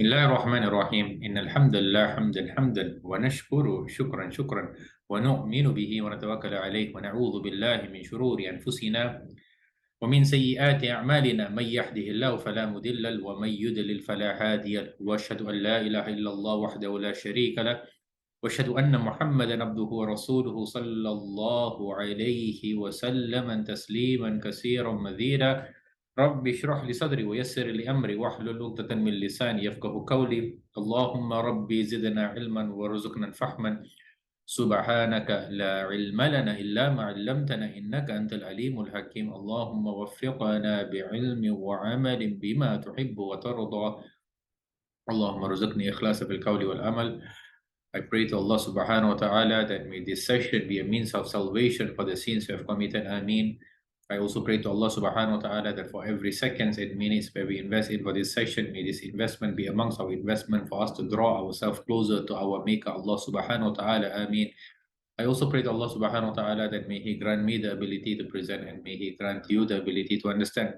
بسم الله الرحمن الرحيم إن الحمد لله حمدا ونشكر شكرا ونؤمن به ونتوكل عليه ونعوذ بالله من شرور أنفسنا ومن سيئات أعمالنا من يهده الله فلا مضل له ومن يضلل فلا هادي له وأشهد أن لا إله إلا الله وحده لا شريك له وأشهد أن محمدا عبده ورسوله صلى الله عليه وسلم تسليما كثيرا مزيدا رب اشرح لي صدري ويسر لي أمري واحلل عقدة من لساني يفقه قولي اللهم ربي زدنا علما وارزقنا فهما سبحانك لا علم لنا إلا ما علمتنا إنك أنت العليم الحكيم اللهم وفقنا بعلم وعمل بما تحب وترضى اللهم ارزقني إخلاص في القول والعمل. I pray to Allah subhanahu wa ta'ala that may this session be a means of salvation for the sins we have committed. Ameen. I also pray to Allah subhanahu wa ta'ala that for every seconds and minutes where we invest in for this session, may this investment be amongst our investment for us to draw ourselves closer to our Maker, Allah subhanahu wa ta'ala. Ameen. I also pray to Allah subhanahu wa ta'ala that may He grant me the ability to present and may He grant you the ability to understand.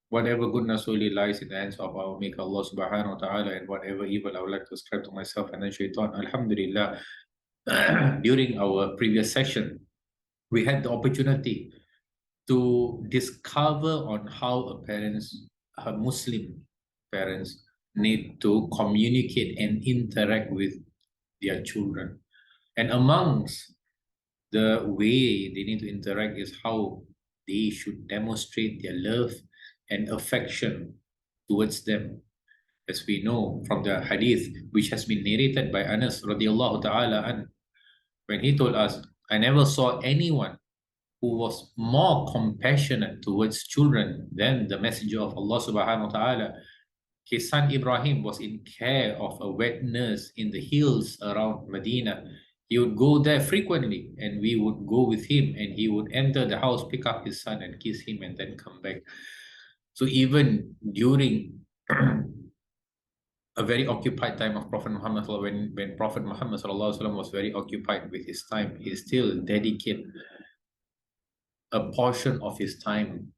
Whatever goodness solely lies in the hands of our Maker Allah subhanahu wa ta'ala, and whatever evil I would like to ascribe to myself and then shaitan. Alhamdulillah, during our previous session, we had the opportunity to discover on how Muslim parents need to communicate and interact with their children. And amongst the way they need to interact is how they should demonstrate their love and affection towards them. As we know from the hadith which has been narrated by Anas radiallahu ta'ala an, when he told us, I never saw anyone who was more compassionate towards children than the Messenger of Allah subhanahu wa ta'ala. His son Ibrahim was in care of a wet nurse in the hills around Medina. He would go there frequently and we would go with him, and he would enter the house, pick up his son and kiss him and then come back. So even during a very occupied time of Prophet Muhammad, when Prophet Muhammad was very occupied with his time, he still dedicated a portion of his time,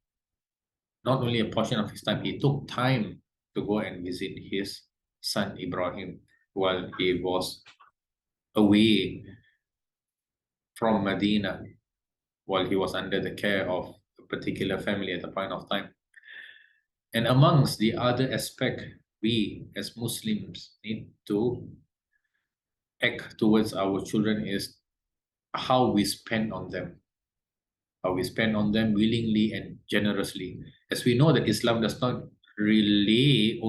not only a portion of his time, he took time to go and visit his son Ibrahim while he was away from Medina, while he was under the care of a particular family at the point of time. And amongst the other aspect, we as Muslims need to act towards our children is how we spend on them. How we spend on them willingly and generously. As we know that Islam does not only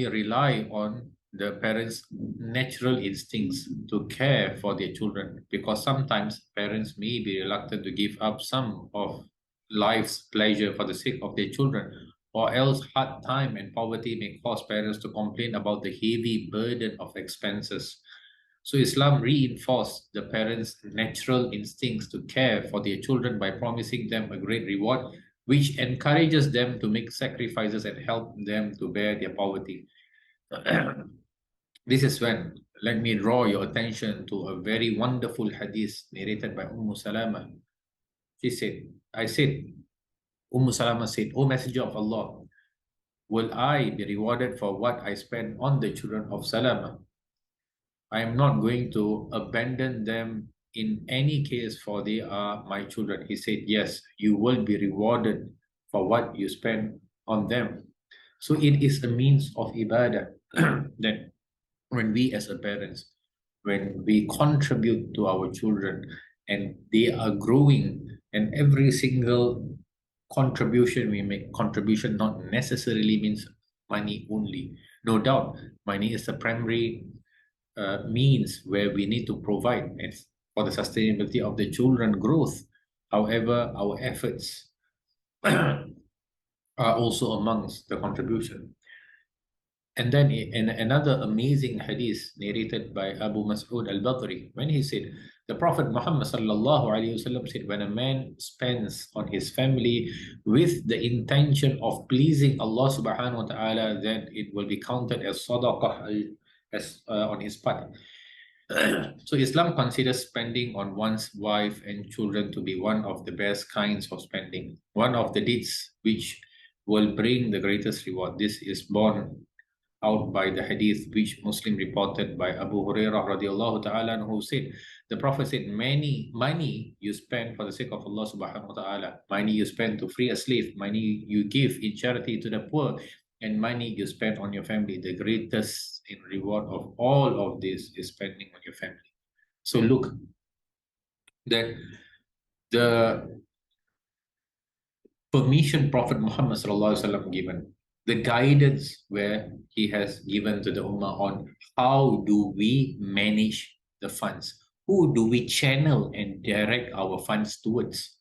rely on the parents' natural instincts to care for their children, because sometimes parents may be reluctant to give up some of life's pleasure for the sake of their children, or else hard time and poverty may cause parents to complain about the heavy burden of expenses. So Islam reinforced the parents' natural instincts to care for their children by promising them a great reward, which encourages them to make sacrifices and help them to bear their poverty. This is when, let me draw your attention to a very wonderful hadith narrated by Salama. She said, Salama said, O Messenger of Allah, will I be rewarded for what I spend on the children of Salama? I am not going to abandon them in any case, for they are my children. He said, yes, you will be rewarded for what you spend on them. So it is a means of ibadah that when we as a parents, when we contribute to our children and they are growing, and every single contribution we make, contribution not necessarily means money only. No doubt, money is the primary means where we need to provide for the sustainability of the children growth. However, our efforts are also amongst the contribution. And then in another amazing hadith narrated by Abu Mas'ud al-Badri, when he said, the Prophet Muhammad sallallahu alaihi wasallam said, when a man spends on his family with the intention of pleasing Allah subhanahu wa ta'ala, then it will be counted as sadaqah on his part. So Islam considers spending on one's wife and children to be one of the best kinds of spending. One of the deeds which will bring the greatest reward. This is borne out by the hadith which Muslim reported by Abu Hurairah radiallahu ta'ala, who said, the Prophet said, many money you spend for the sake of Allah subhanahu wa ta'ala, money you spend to free a slave, money you give in charity to the poor, and money you spend on your family. The greatest in reward of all of this is spending on your family. So look, that the permission Prophet Muhammad sallallahu alaihi wasallam given, the guidance where he has given to the ummah on how do we manage the funds, who do we channel and direct our funds towards.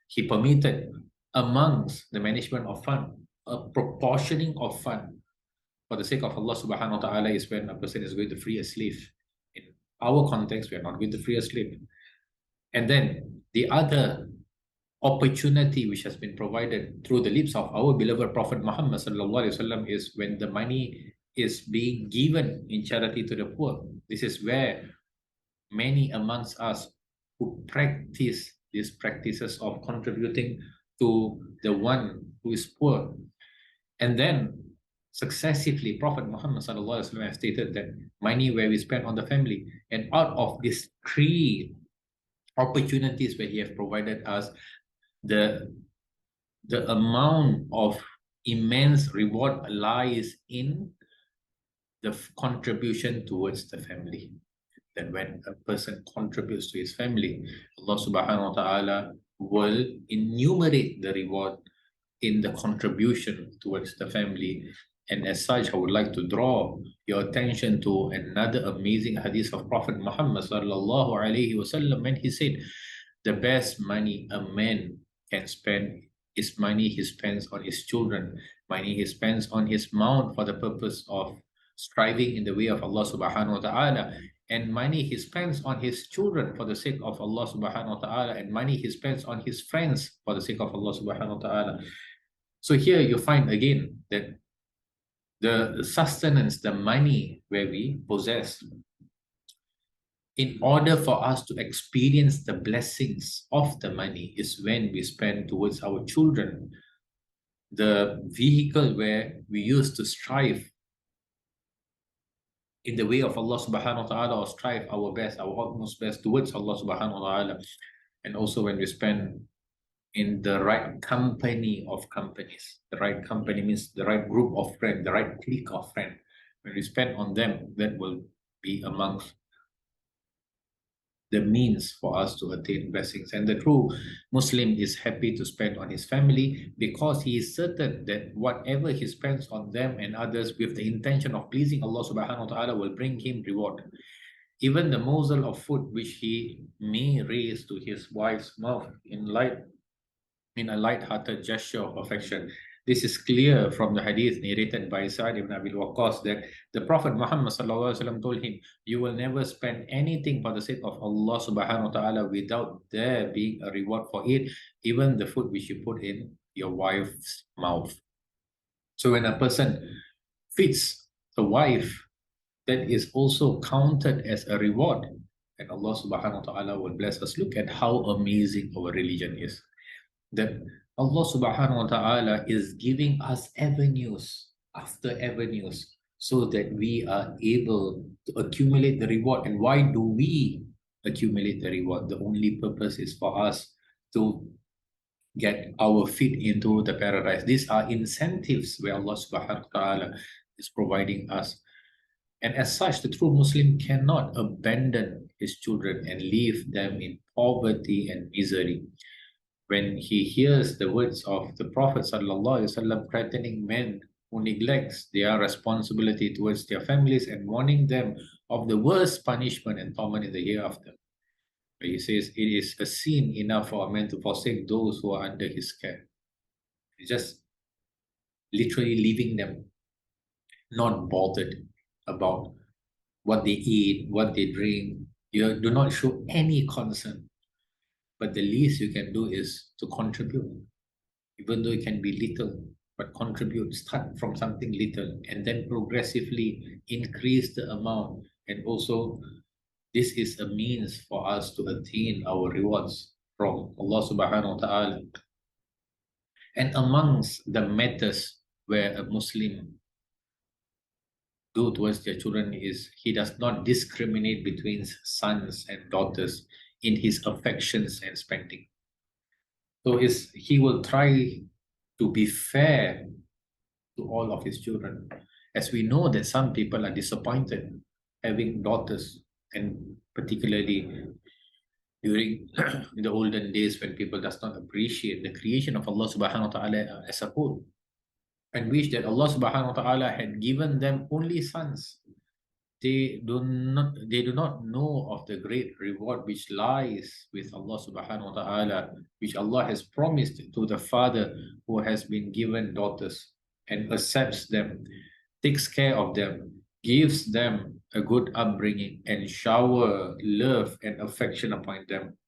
He permitted amongst the management of fund, a proportioning of fund for the sake of Allah subhanahu wa ta'ala is when a person is going to free a slave. In our context, we are not going to free a slave. And then the other opportunity which has been provided through the lips of our beloved Prophet Muhammad sallallahu alaihi wasallam is when the money is being given in charity to the poor. This is where many amongst us who practice these practices of contributing to the one who is poor. And then successively, Prophet Muhammad sallallahu alaihi wasallam has stated that money where we spend on the family, and out of these three opportunities where he has provided us, the amount of immense reward lies in the contribution towards the family. That when a person contributes to his family, Allah subhanahu wa ta'ala will enumerate the reward in the contribution towards the family. And as such, I would like to draw your attention to another amazing hadith of Prophet Muhammad sallallahu alaihi wasallam, when he said, the best money a man can spend is money he spends on his children, money he spends on his mount for the purpose of striving in the way of Allah subhanahu wa ta'ala, and money he spends on his children for the sake of Allah subhanahu wa ta'ala, and money he spends on his friends for the sake of Allah subhanahu wa ta'ala. So here you find again that the sustenance, the money where we possess, in order for us to experience the blessings of the money is when we spend towards our children. The vehicle where we used to strive in the way of Allah subhanahu wa ta'ala, or strive our best, our utmost best towards Allah subhanahu wa ta'ala. And also when we spend in the right company of companies. The right company means the right group of friends, the right clique of friends. When we spend on them, that will be amongst the means for us to attain blessings. And the true Muslim is happy to spend on his family because he is certain that whatever he spends on them and others with the intention of pleasing Allah subhanahu wa ta'ala will bring him reward. Even the morsel of food which he may raise to his wife's mouth in a light-hearted gesture of affection. This is clear from the hadith narrated by Sa'd ibn Abi Waqqas that the Prophet Muhammad sallallahu alaihi wasallam told him, you will never spend anything for the sake of Allah subhanahu wa ta'ala without there being a reward for it, even the food which you put in your wife's mouth. So when a person feeds the wife, that is also counted as a reward, and Allah subhanahu wa ta'ala will bless us. Look at how amazing our religion is. That Allah subhanahu wa ta'ala is giving us avenues after avenues so that we are able to accumulate the reward. And why do we accumulate the reward? The only purpose is for us to get our feet into the paradise. These are incentives where Allah subhanahu wa ta'ala is providing us. And as such, the true Muslim cannot abandon his children and leave them in poverty and misery. When he hears the words of the Prophet ﷺ threatening men who neglects their responsibility towards their families and warning them of the worst punishment and torment in the hereafter. He says, it is a sin enough for a man to forsake those who are under his care. He's just literally leaving them, not bothered about what they eat, what they drink. You do not show any concern. But the least you can do is to contribute, even though it can be little, but contribute, start from something little, and then progressively increase the amount. And also, this is a means for us to attain our rewards from Allah subhanahu wa ta'ala. And amongst the matters where a Muslim do towards their children is he does not discriminate between sons and daughters in his affections and spending. So he will try to be fair to all of his children. As we know that some people are disappointed having daughters, and particularly during the olden days when people does not appreciate the creation of Allah subhanahu wa ta'ala as a whole, and wish that Allah subhanahu wa ta'ala had given them only sons. They do not know of the great reward which lies with Allah subhanahu wa ta'ala, which Allah has promised to the father who has been given daughters and accepts them, takes care of them, gives them a good upbringing, and shower love and affection upon them.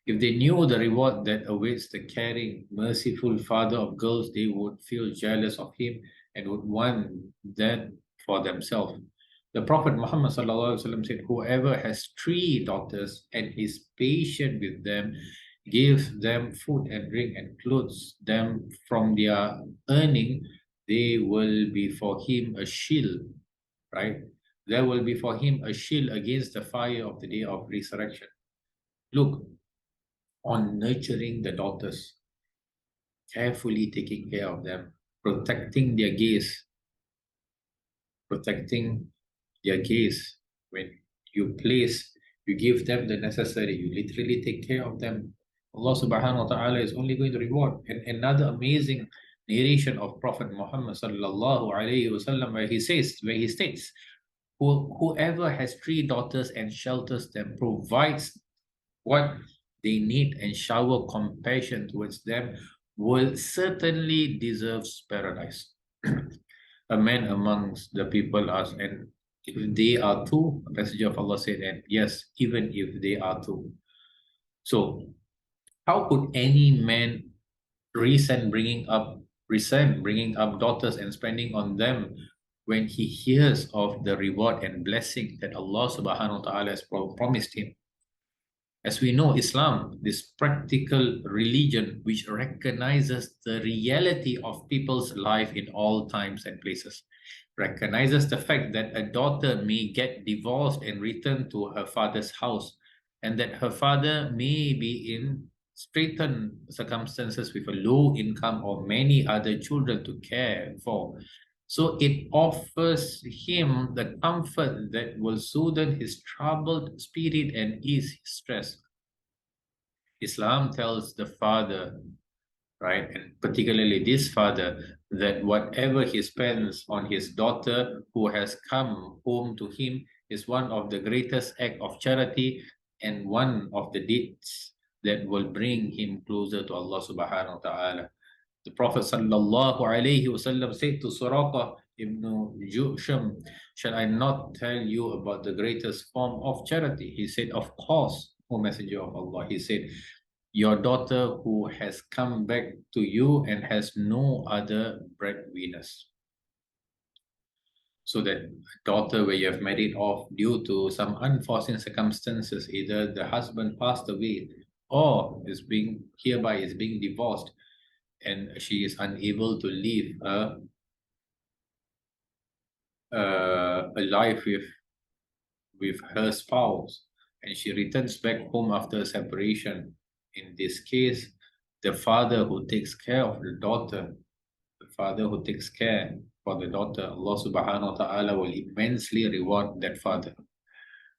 If they knew the reward that awaits the caring, merciful father of girls, they would feel jealous of him and would want that for themselves. The Prophet Muhammad ﷺ said, whoever has 3 daughters and is patient with them, gives them food and drink and clothes them from their earning, they will be for him a shield, right? There will be for him a shield against the fire of the day of resurrection. Look, on nurturing the daughters, carefully taking care of them, protecting their gaze, when you give them the necessary, you literally take care of them. Allah subhanahu wa ta'ala is only going to reward. And another amazing narration of Prophet Muhammad sallallahu alayhi wasallam where he states, whoever has 3 daughters and shelters them, provides what they need and shower compassion towards them, will certainly deserves paradise. A man amongst the people asked, and if they are 2, the Messenger of Allah said, and yes, even if they are 2. So how could any man resent bringing up daughters and spending on them when he hears of the reward and blessing that Allah subhanahu wa ta'ala has promised him? As we know, Islam, this practical religion which recognizes the reality of people's life in all times and places, recognizes the fact that a daughter may get divorced and return to her father's house, and that her father may be in straitened circumstances with a low income or many other children to care for. So it offers him the comfort that will soothe his troubled spirit and ease his stress. Islam tells the father, right, and particularly this father, that whatever he spends on his daughter who has come home to him is one of the greatest acts of charity and one of the deeds that will bring him closer to Allah subhanahu wa ta'ala. The Prophet sallallahu alayhi wasallam said to Suraqa ibn Jusham, shall I not tell you about the greatest form of charity? He said, of course, O Messenger of Allah. He said, your daughter who has come back to you and has no other breadwinners. So that daughter where you have married off due to some unforeseen circumstances, either the husband passed away or is being divorced, and she is unable to live a life with her spouse, and she returns back home after separation. In this case, the father who takes care of the daughter, Allah subhanahu wa ta'ala will immensely reward that father.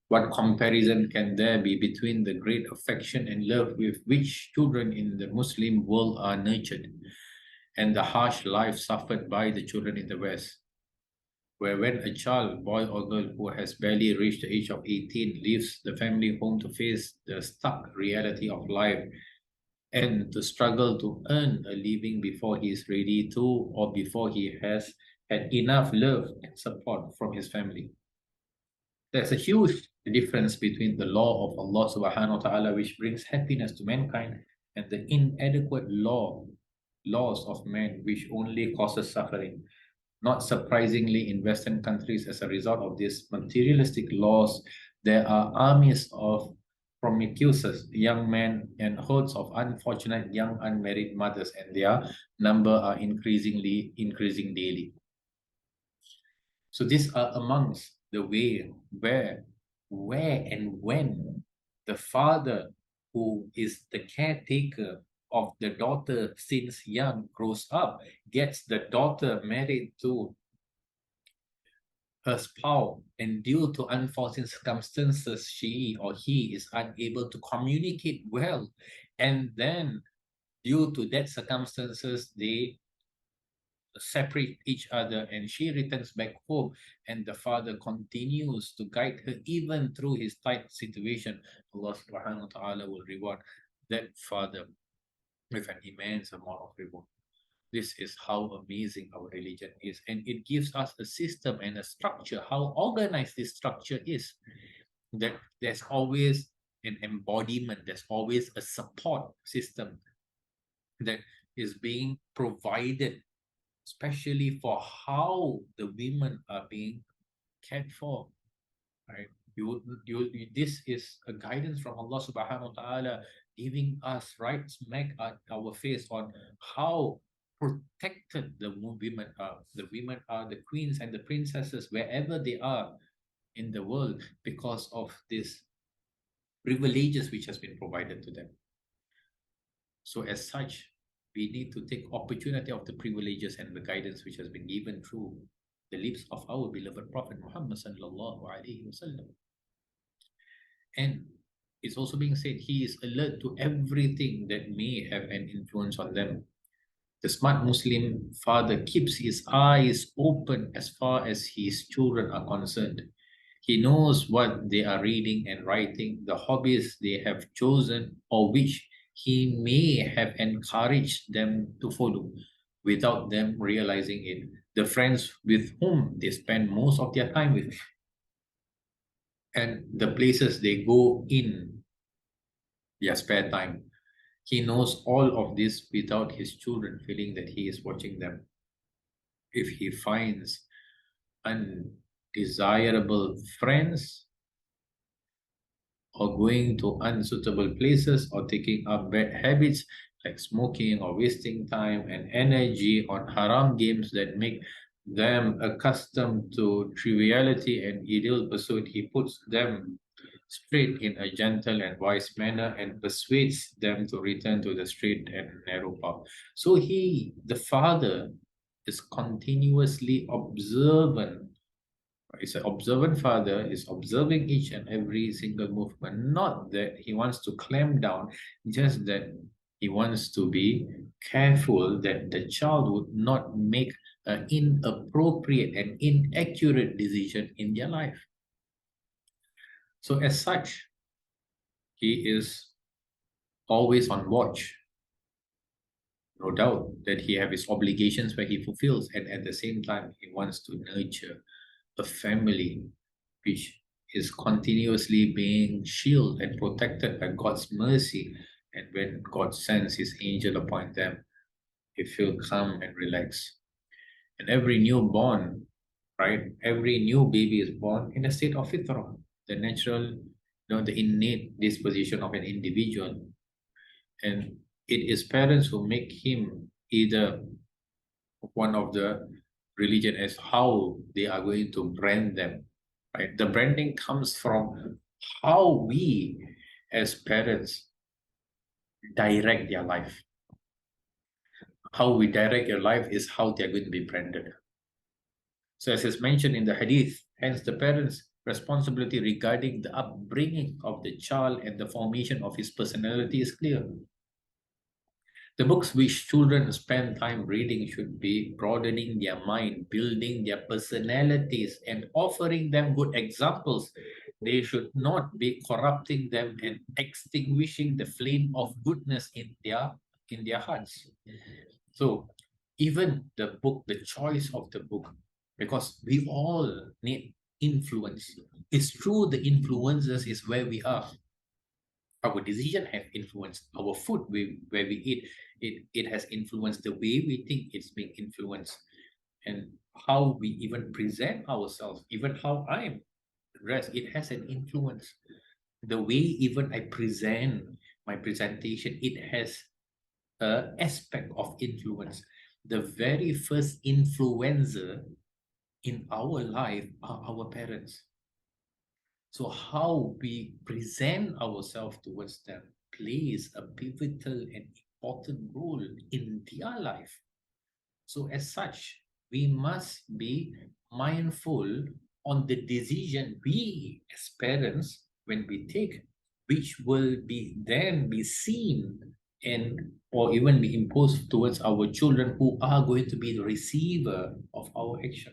What comparison can there be between the great affection and love with which children in the Muslim world are nurtured and the harsh life suffered by the children in the West, where when a child, boy or girl, who has barely reached the age of 18 leaves the family home to face the stark reality of life and to struggle to earn a living before he is ready to, or before he has had enough love and support from his family. There's a huge difference between the law of Allah subhanahu wa ta'ala, which brings happiness to mankind, and the inadequate laws of man, which only causes suffering. Not surprisingly, in Western countries, as a result of these materialistic laws, there are armies of promiscuous young men and hordes of unfortunate young unmarried mothers, and their number are increasing daily. So these are amongst the way where and when the father who is the caretaker of the daughter since young grows up, gets the daughter married to her spouse, and due to unforeseen circumstances, she or he is unable to communicate well. And then due to that circumstances, they separate each other, and she returns back home, and the father continues to guide her even through his tight situation. Allah subhanahu wa ta'ala will reward that father with an immense amount of reward. This is how amazing our religion is, and it gives us a system and a structure, how organized this structure is, that there's always an embodiment, there's always a support system that is being provided, especially for how the women are being cared for, right? This is a guidance from Allah subhanahu wa ta'ala, giving us right smack at our face on how protected the women are. The women are the queens and the princesses wherever they are in the world, because of these privileges which has been provided to them. So as such, we need to take opportunity of the privileges and the guidance which has been given through the lips of our beloved Prophet Muhammad sallallahu alaihi wasallam. And it's also being said, he is alert to everything that may have an influence on them. The smart Muslim father keeps his eyes open as far as his children are concerned. He knows what they are reading and writing, the hobbies they have chosen, or which he may have encouraged them to follow without them realizing it, the friends with whom they spend most of their time with, and the places they go in their spare time. He knows all of this without his children feeling that he is watching them. If he finds undesirable friends, or going to unsuitable places, or taking up bad habits like smoking, or wasting time and energy on haram games that make them accustomed to triviality and ideal pursuit, he puts them straight in a gentle and wise manner and persuades them to return to the straight and narrow path. So he, the father, is continuously observant. It's an observant father, is observing each and every single movement. Not that he wants to clamp down, just that he wants to be careful that the child would not make an inappropriate and inaccurate decision in their life. So as such, he is always on watch. No doubt that he has his obligations where he fulfills, and at the same time, he wants to nurture a family which is continuously being shielded and protected by God's mercy. And when God sends his angel upon them, they feel calm and relaxed. And every newborn, right? Every new baby is born in a state of fitrah, the natural, the innate disposition of an individual. And it is parents who make him either one of the religion as how they are going to brand them, right? The branding comes from how we as parents direct their life. How we direct your life is how they're going to be branded. So as is mentioned in the hadith, hence the parents' responsibility regarding the upbringing of the child and the formation of his personality is clear. The books which children spend time reading should be broadening their mind, building their personalities, and offering them good examples. They should not be corrupting them and extinguishing the flame of goodness in their hearts. So even the book, the choice of the book, because we all need influence. It's true the influences is where we are. Our decision have influenced our food, where we eat. It has influenced the way we think. It's being influenced, and how we even present ourselves, even how I'm dressed, it has an influence. The way even I present my presentation, it has an aspect of influence. The very first influencer in our life are our parents. So how we present ourselves towards them plays a pivotal and important role in their life. So as such, we must be mindful on the decision we as parents when we take, which will be then be seen and or even be imposed towards our children who are going to be the receiver of our action.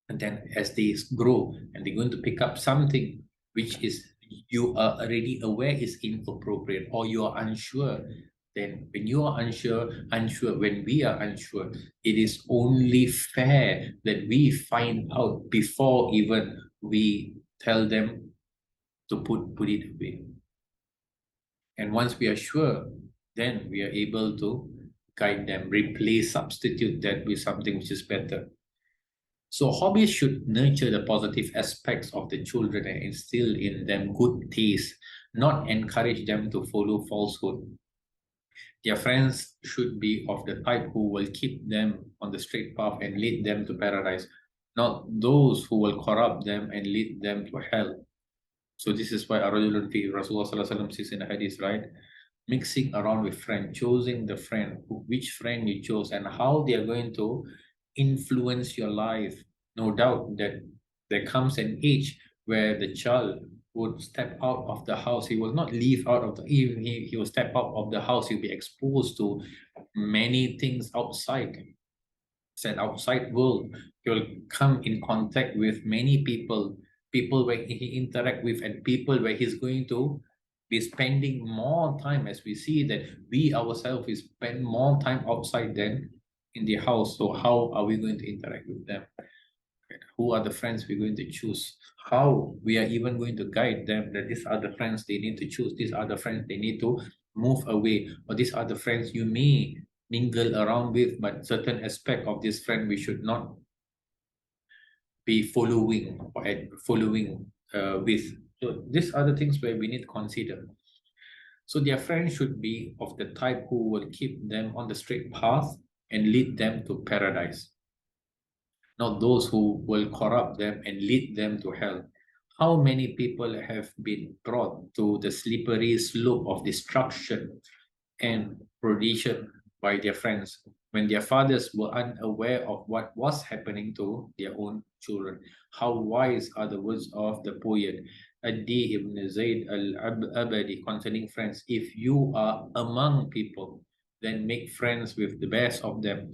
And then as they grow and they're going to pick up something which is you are already aware is inappropriate or you are unsure, then when you are unsure, when we are unsure, it is only fair that we find out before even we tell them to put it away. And once we are sure, then we are able to guide them, replace, substitute that with something which is better. So hobbies should nurture the positive aspects of the children and instill in them good taste, not encourage them to follow falsehood. Their friends should be of the type who will keep them on the straight path and lead them to paradise, not those who will corrupt them and lead them to hell. So this is why Rasulullah Sallallahu says in the hadith, right? Mixing around with friends, choosing the friend, which friend you chose, and how they are going to influence your life. No doubt that there comes an age where the child would step out of the house. He will not leave out of the, even he will step out of the house. He'll be exposed to many things outside. It's an outside world. He will come in contact with many people, people where he interact with, and people where he's going to be spending more time, as we see that we ourselves we spend more time outside than in the house. So how are we going to interact with them? Who are the friends we're going to choose? How we are even going to guide them that these are the friends they need to choose, these are the friends they need to move away, or these are the friends you may mingle around with, but certain aspect of this friend we should not be following or following with. So these are the things where we need to consider. So their friends should be of the type who will keep them on the straight path and lead them to paradise, not those who will corrupt them and lead them to hell. How many people have been brought to the slippery slope of destruction and perdition by their friends when their fathers were unaware of what was happening to their own children? How wise are the words of the poet Adi ibn Zayd al-Abadi concerning friends. If you are among people, then make friends with the best of them.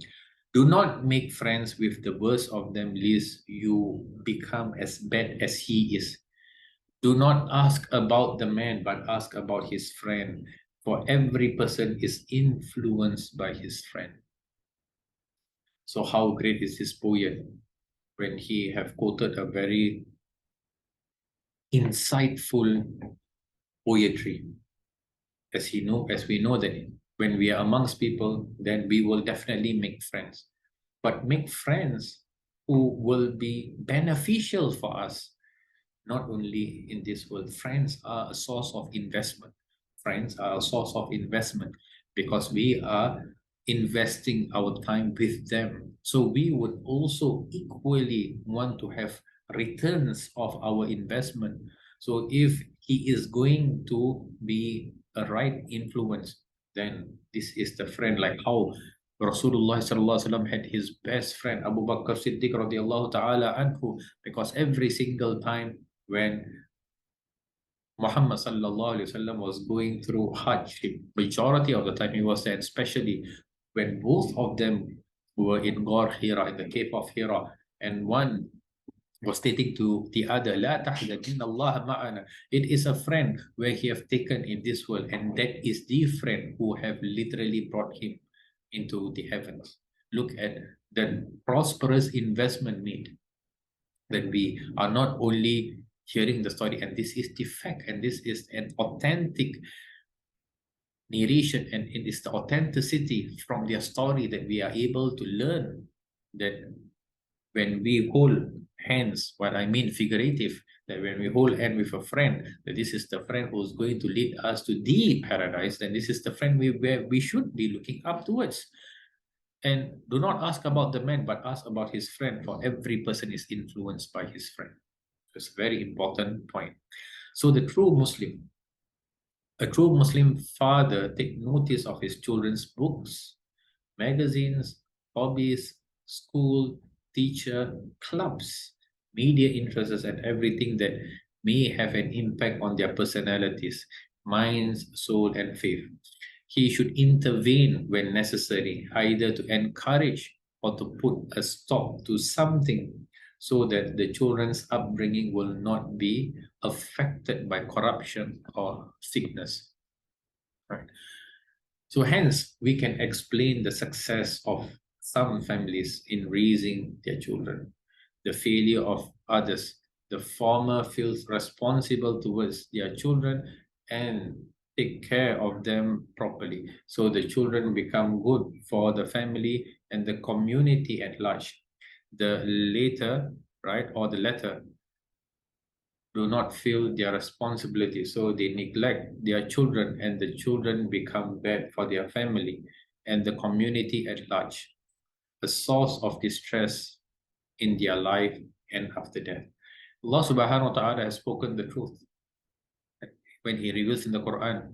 Do not make friends with the worst of them, lest you become as bad as he is. Do not ask about the man, but ask about his friend. For every person is influenced by his friend. So how great is this poet when he have quoted a very insightful poetry. As we know that when we are amongst people, then we will definitely make friends. But make friends who will be beneficial for us, not only in this world. Friends are a source of investment. Friends are a source of investment because we are investing our time with them. So we would also equally want to have returns of our investment. So if he is going to be a right influence, then this is the friend, like how Rasulullah sallallahu alaihi wasallam had his best friend Abu Bakr Siddiq radiallahu ta'ala anhu, because every single time when Muhammad sallallahu alaihi wasallam was going through Hajj, majority of the time he was there, especially when both of them were in Ghar Hira, in the cave of Hira, and one was stating to the other, La tahzan, inna Allah ma'ana. It is a friend where he have taken in this world, and that is the friend who have literally brought him into the heavens. Look at the prosperous investment made, that we are not only hearing the story, and this is the fact, and this is an authentic narration, and it is the authenticity from their story that we are able to learn that when we hold hands, what I mean figurative, that when we hold hand with a friend, that this is the friend who's going to lead us to the paradise, then this is the friend we should be looking up towards. And do not ask about the man, but ask about his friend, for every person is influenced by his friend. It's a very important point. So a true Muslim father take notice of his children's books, magazines, hobbies, school, teacher, clubs, media interests, and everything that may have an impact on their personalities, minds, soul, and faith. He should intervene when necessary, either to encourage or to put a stop to something, so that the children's upbringing will not be affected by corruption or sickness. Right. So hence, we can explain the success of some families in raising their children, the failure of others. The former feels responsible towards their children and take care of them properly. So the children become good for the family and the community at large. The later, right, or the latter, do not feel their responsibility, so they neglect their children, and the children become bad for their family and the community at large, a source of distress in their life and after death. Allah subhanahu wa ta'ala has spoken the truth when He reveals in the Quran,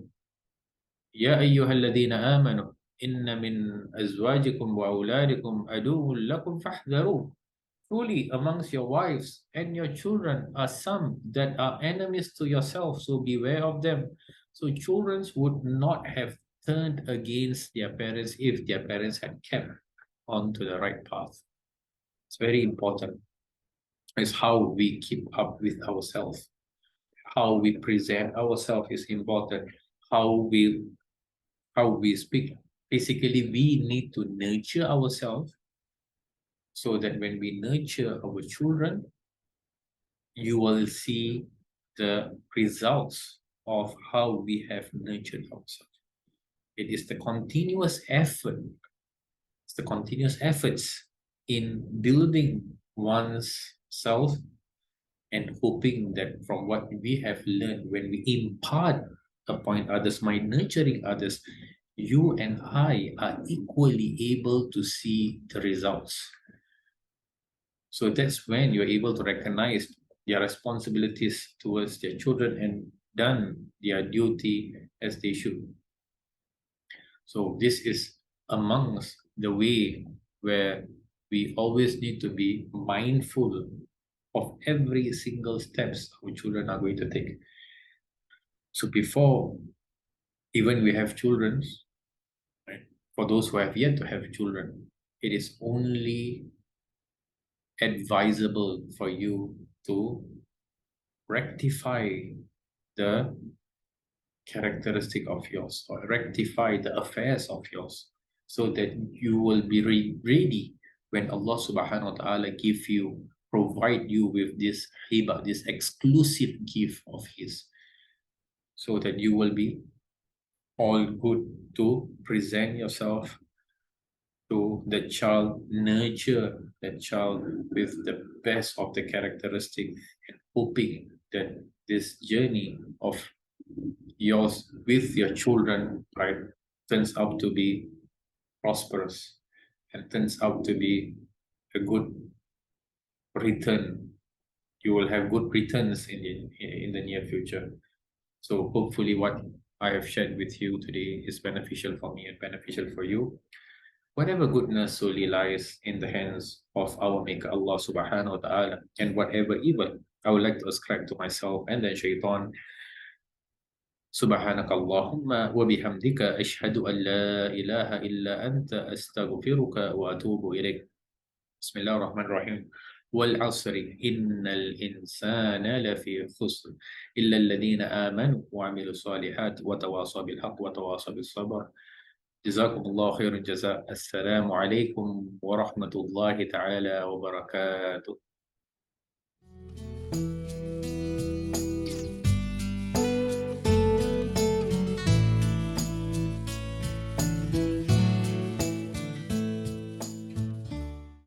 Ya ayyuhalladhina amanu inna min azwajikum wa awladikum aduwwun lakum fahdharuh. Truly, amongst your wives and your children are some that are enemies to yourself, so beware of them. So children would not have turned against their parents if their parents had kept on to the right path. It's very important. It's how we keep up with ourselves. How we present ourselves is important. How we speak. Basically, we need to nurture ourselves, so that when we nurture our children, you will see the results of how we have nurtured ourselves. It is the continuous effort, it's the continuous efforts in building one's self and hoping that from what we have learned, when we impart upon others by nurturing others, you and I are equally able to see the results. So that's when you're able to recognize their responsibilities towards their children and done their duty as they should. So this is amongst the way where we always need to be mindful of every single steps our children are going to take. So before even we have children, right, for those who have yet to have children, it is only advisable for you to rectify the characteristic of yours, or rectify the affairs of yours, so that you will be ready when Allah subhanahu wa ta'ala provide you with this hibah, this exclusive gift of His, so that you will be all good to present yourself to the child, nurture that child with the best of the characteristic, and hoping that this journey of yours with your children, right, turns out to be prosperous and turns out to be a good return. You will have good returns in the near future. So hopefully what I have shared with you today is beneficial for me and beneficial for you. Whatever goodness solely lies in the hands of our Maker, Allah subhanahu wa ta'ala, and whatever evil I would like to ascribe to myself and then shaitan. سبحانك اللهم وبحمدك أشهد أن لا إله إلا أنت أستغفرك وأتوب إليك. بسم الله الرحمن الرحيم. والعصر إن الإنسان لفي خسر إلا الذين آمنوا وعملوا الصالحات وتواصوا بالحق وتواصوا بالصبر. جزاكم الله خير الجزاء. السلام عليكم ورحمة الله تعالى وبركاته.